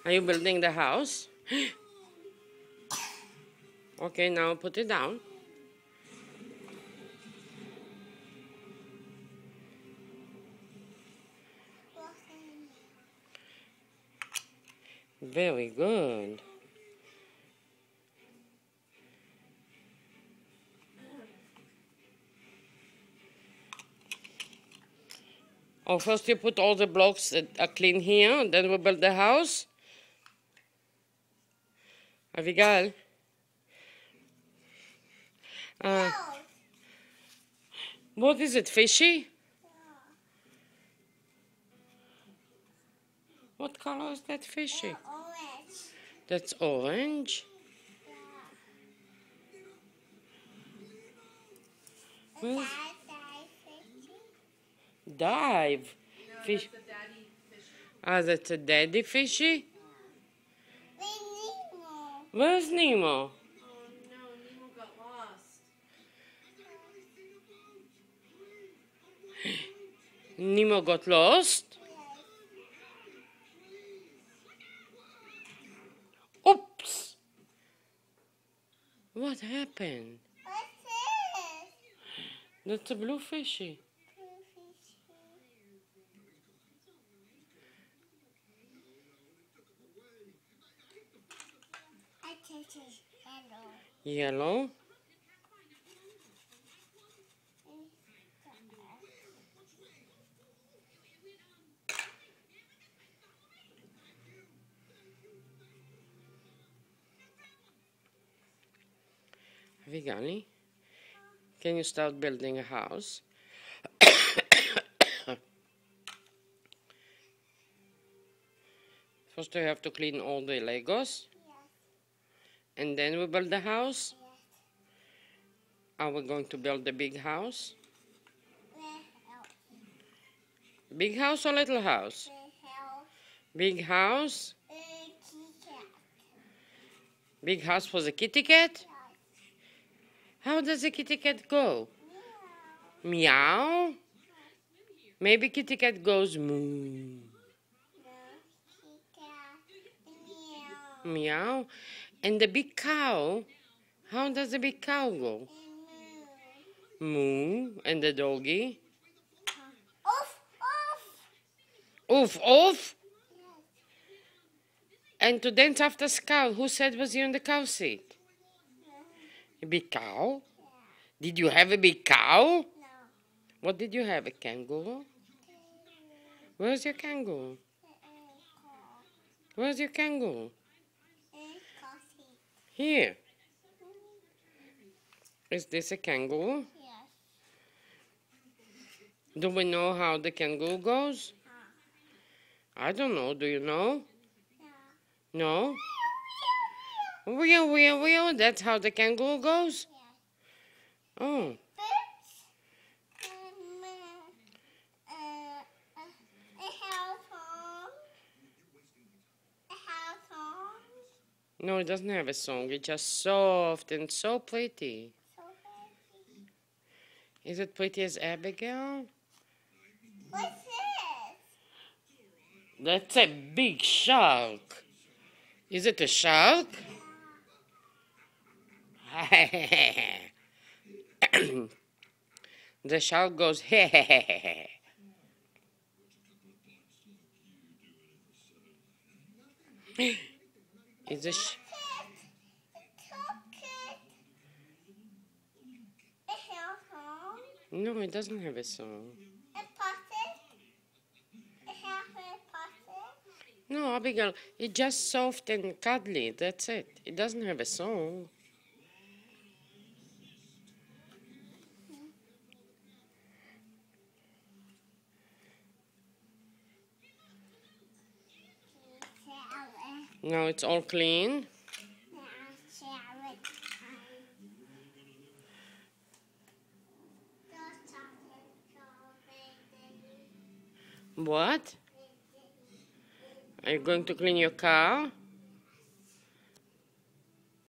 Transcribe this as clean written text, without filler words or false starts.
Are you building the house? Okay, now put it down. Very good. Oh, first you put all the blocks that are clean here, and then we build the house. Abigail? What is it, fishy? What color is that fishy? Orange. That's orange. Where's dive? Fish. Ah, that's a daddy fishy? Where's Nemo? Oh no, Nemo got lost. Nemo got lost? Oops! What happened? What's this? That's a blue fishy. I think it's yellow. Yellow? Abigail, can you start building a house? First we have to clean all the Legos. Yes. And then we build the house? Yes. Are we going to build the big house? Where else? Big house or little house? Where else? Big house? Kitty Big house for the kitty cat? cat. How does the kitty cat go? Meow. Meow? Maybe kitty cat goes moo. No. Kitty cat. Meow. Meow. And the big cow? How does the big cow go? And Moo. And the doggy? Off. Off. Oof, oof. Yes. And to dance after cow, who said was you in the cow seat? No. A big cow? Did you have a big cow? No. What did you have, a kangaroo? Where's your kangaroo? Where's your kangaroo? Here. Is this a kangaroo? Yes. Do we know how the kangaroo goes? I don't know. Do you know? No? Wheel. That's how the kangaroo goes? Oh. No, it doesn't have a song. It's just soft and so pretty. Is it pretty as Abigail? What's this? That's a big shark. Is it a shark? The shark goes hehehehe. Is a No, it doesn't have a song. No, Abigail, it's just soft and cuddly. That's it. It doesn't have a song. Now it's all clean. What? Are you going to clean your car?